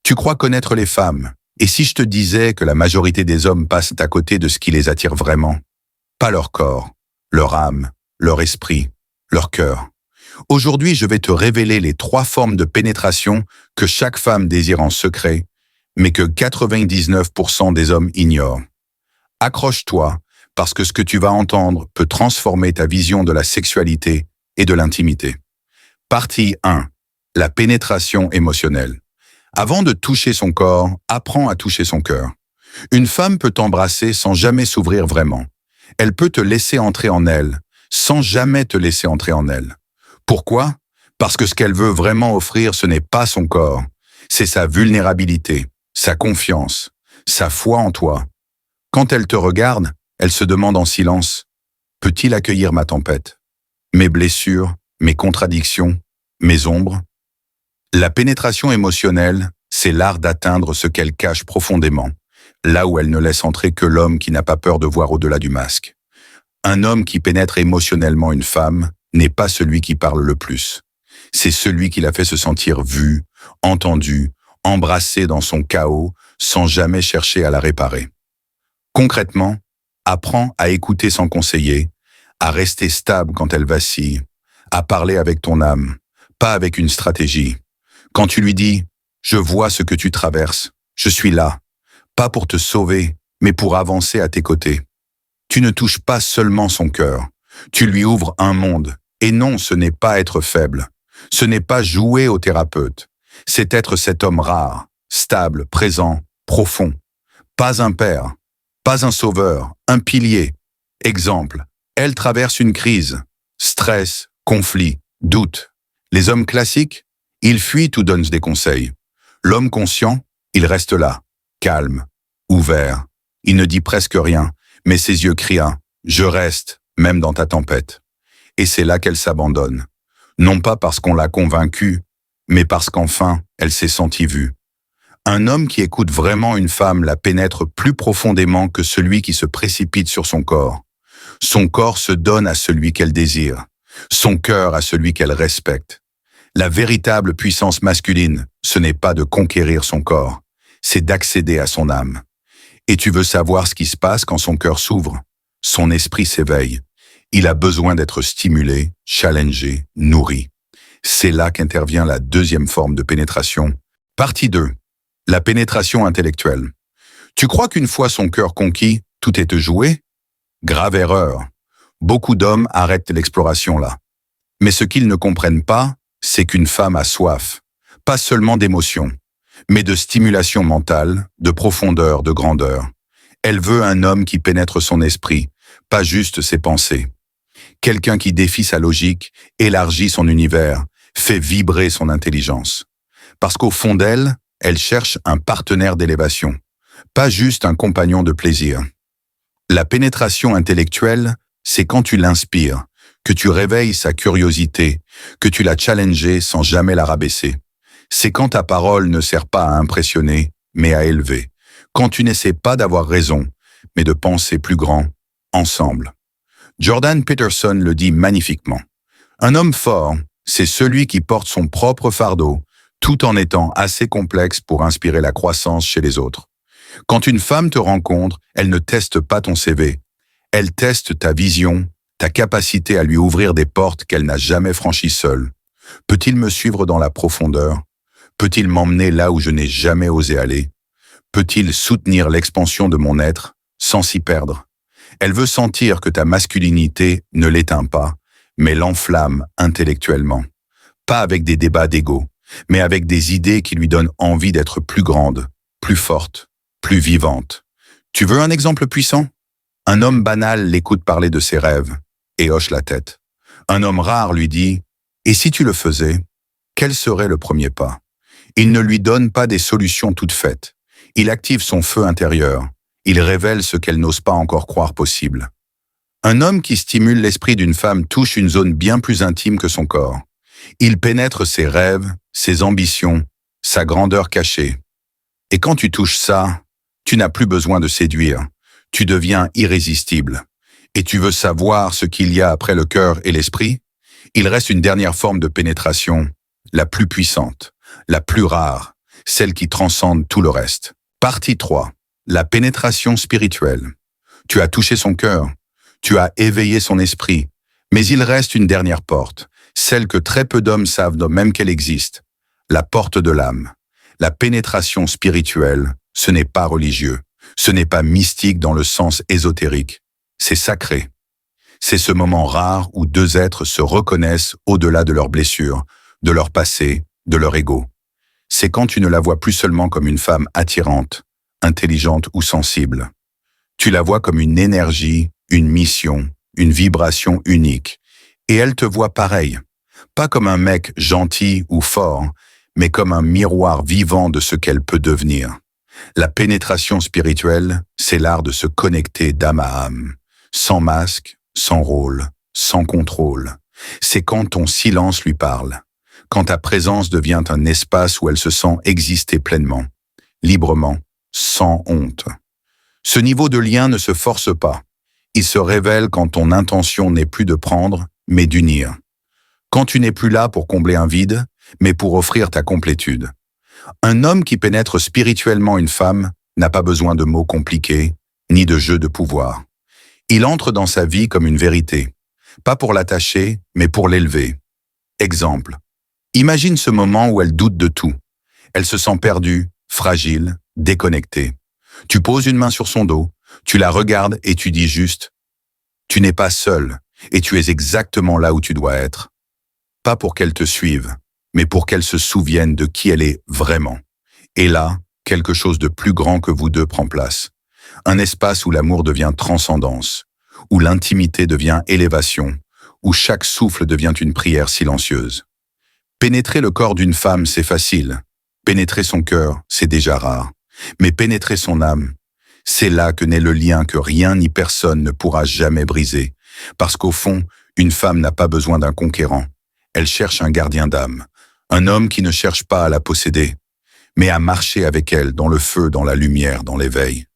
Tu crois connaître les femmes, et si je te disais que la majorité des hommes passent à côté de ce qui les attire vraiment? Pas leur corps, leur âme, leur esprit, leur cœur. Aujourd'hui, je vais te révéler les 3 formes de pénétration que chaque femme désire en secret, mais que 99% des hommes ignorent. Accroche-toi, parce que ce que tu vas entendre peut transformer ta vision de la sexualité et de l'intimité. Partie 1. La pénétration émotionnelle. Avant de toucher son corps, apprends à toucher son cœur. Une femme peut t'embrasser sans jamais s'ouvrir vraiment. Elle peut te laisser entrer en elle, sans jamais te laisser entrer en elle. Pourquoi? Parce que ce qu'elle veut vraiment offrir, ce n'est pas son corps. C'est sa vulnérabilité, sa confiance, sa foi en toi. Quand elle te regarde, elle se demande en silence, « Peut-il accueillir ma tempête? Mes blessures, mes contradictions, mes ombres ?» La pénétration émotionnelle, c'est l'art d'atteindre ce qu'elle cache profondément, là où elle ne laisse entrer que l'homme qui n'a pas peur de voir au-delà du masque. Un homme qui pénètre émotionnellement une femme n'est pas celui qui parle le plus. C'est celui qui la fait se sentir vue, entendue, embrassée dans son chaos, sans jamais chercher à la réparer. Concrètement, apprends à écouter sans conseiller, à rester stable quand elle vacille, à parler avec ton âme, pas avec une stratégie. Quand tu lui dis « Je vois ce que tu traverses, je suis là », pas pour te sauver, mais pour avancer à tes côtés. Tu ne touches pas seulement son cœur, tu lui ouvres un monde. Et non, ce n'est pas être faible, ce n'est pas jouer au thérapeute, c'est être cet homme rare, stable, présent, profond. Pas un père, pas un sauveur, un pilier. Exemple, elle traverse une crise, stress, conflit, doute. Les hommes classiques, ils fuient ou donnent des conseils. L'homme conscient, il reste là, calme, ouvert. Il ne dit presque rien, mais ses yeux crient un « Je reste », même dans ta tempête. Et c'est là qu'elle s'abandonne. Non pas parce qu'on l'a convaincue, mais parce qu'enfin, elle s'est sentie vue. Un homme qui écoute vraiment une femme la pénètre plus profondément que celui qui se précipite sur son corps. Son corps se donne à celui qu'elle désire, son cœur à celui qu'elle respecte. La véritable puissance masculine, ce n'est pas de conquérir son corps, c'est d'accéder à son âme. Et tu veux savoir ce qui se passe quand son cœur s'ouvre? Son esprit s'éveille. Il a besoin d'être stimulé, challengé, nourri. C'est là qu'intervient la 2e forme de pénétration. Partie 2. La pénétration intellectuelle. Tu crois qu'une fois son cœur conquis, tout est joué? Grave erreur. Beaucoup d'hommes arrêtent l'exploration là. Mais ce qu'ils ne comprennent pas, c'est qu'une femme a soif, pas seulement d'émotion, mais de stimulation mentale, de profondeur, de grandeur. Elle veut un homme qui pénètre son esprit, pas juste ses pensées. Quelqu'un qui défie sa logique, élargit son univers, fait vibrer son intelligence. Parce qu'au fond d'elle, elle cherche un partenaire d'élévation, pas juste un compagnon de plaisir. La pénétration intellectuelle, c'est quand tu l'inspires, que tu réveilles sa curiosité, que tu l'as challengée sans jamais la rabaisser. C'est quand ta parole ne sert pas à impressionner, mais à élever. Quand tu n'essaies pas d'avoir raison, mais de penser plus grand, ensemble. Jordan Peterson le dit magnifiquement. Un homme fort, c'est celui qui porte son propre fardeau, tout en étant assez complexe pour inspirer la croissance chez les autres. Quand une femme te rencontre, elle ne teste pas ton CV. Elle teste ta vision, ta capacité à lui ouvrir des portes qu'elle n'a jamais franchies seule. Peut-il me suivre dans la profondeur? Peut-il m'emmener là où je n'ai jamais osé aller? Peut-il soutenir l'expansion de mon être sans s'y perdre? Elle veut sentir que ta masculinité ne l'éteint pas, mais l'enflamme intellectuellement. Pas avec des débats d'ego, mais avec des idées qui lui donnent envie d'être plus grande, plus forte, plus vivante. Tu veux un exemple puissant? Un homme banal l'écoute parler de ses rêves et hoche la tête. Un homme rare lui dit « Et si tu le faisais, quel serait le premier pas ?» Il ne lui donne pas des solutions toutes faites. Il active son feu intérieur. Il révèle ce qu'elle n'ose pas encore croire possible. Un homme qui stimule l'esprit d'une femme touche une zone bien plus intime que son corps. Il pénètre ses rêves, ses ambitions, sa grandeur cachée. Et quand tu touches ça, tu n'as plus besoin de séduire. Tu deviens irrésistible. Et tu veux savoir ce qu'il y a après le cœur et l'esprit? Il reste une dernière forme de pénétration, la plus puissante, la plus rare. celle qui transcende tout le reste. Partie 3. La pénétration spirituelle. Tu as touché son cœur, tu as éveillé son esprit, mais il reste une dernière porte, celle que très peu d'hommes savent même qu'elle existe, la porte de l'âme. La pénétration spirituelle, ce n'est pas religieux, ce n'est pas mystique dans le sens ésotérique, c'est sacré. C'est ce moment rare où deux êtres se reconnaissent au-delà de leurs blessures, de leur passé, de leur ego. C'est quand tu ne la vois plus seulement comme une femme attirante, intelligente ou sensible. Tu la vois comme une énergie, une mission, une vibration unique. Et elle te voit pareil. Pas comme un mec gentil ou fort, mais comme un miroir vivant de ce qu'elle peut devenir. La pénétration spirituelle, c'est l'art de se connecter d'âme à âme, sans masque, sans rôle, sans contrôle. C'est quand ton silence lui parle, quand ta présence devient un espace où elle se sent exister pleinement, librement, sans honte. Ce niveau de lien ne se force pas. Il se révèle quand ton intention n'est plus de prendre, mais d'unir. Quand tu n'es plus là pour combler un vide, mais pour offrir ta complétude. Un homme qui pénètre spirituellement une femme n'a pas besoin de mots compliqués, ni de jeux de pouvoir. Il entre dans sa vie comme une vérité, pas pour l'attacher, mais pour l'élever. Exemple. Imagine ce moment où elle doute de tout. Elle se sent perdue, fragile, déconnectée. Tu poses une main sur son dos, tu la regardes et tu dis juste « Tu n'es pas seul et tu es exactement là où tu dois être. » Pas pour qu'elle te suive, mais pour qu'elle se souvienne de qui elle est vraiment. Et là, quelque chose de plus grand que vous deux prend place. Un espace où l'amour devient transcendance, où l'intimité devient élévation, où chaque souffle devient une prière silencieuse. Pénétrer le corps d'une femme, c'est facile. Pénétrer son cœur, c'est déjà rare. Mais pénétrer son âme, c'est là que naît le lien que rien ni personne ne pourra jamais briser. Parce qu'au fond, une femme n'a pas besoin d'un conquérant. Elle cherche un gardien d'âme, un homme qui ne cherche pas à la posséder, mais à marcher avec elle dans le feu, dans la lumière, dans l'éveil.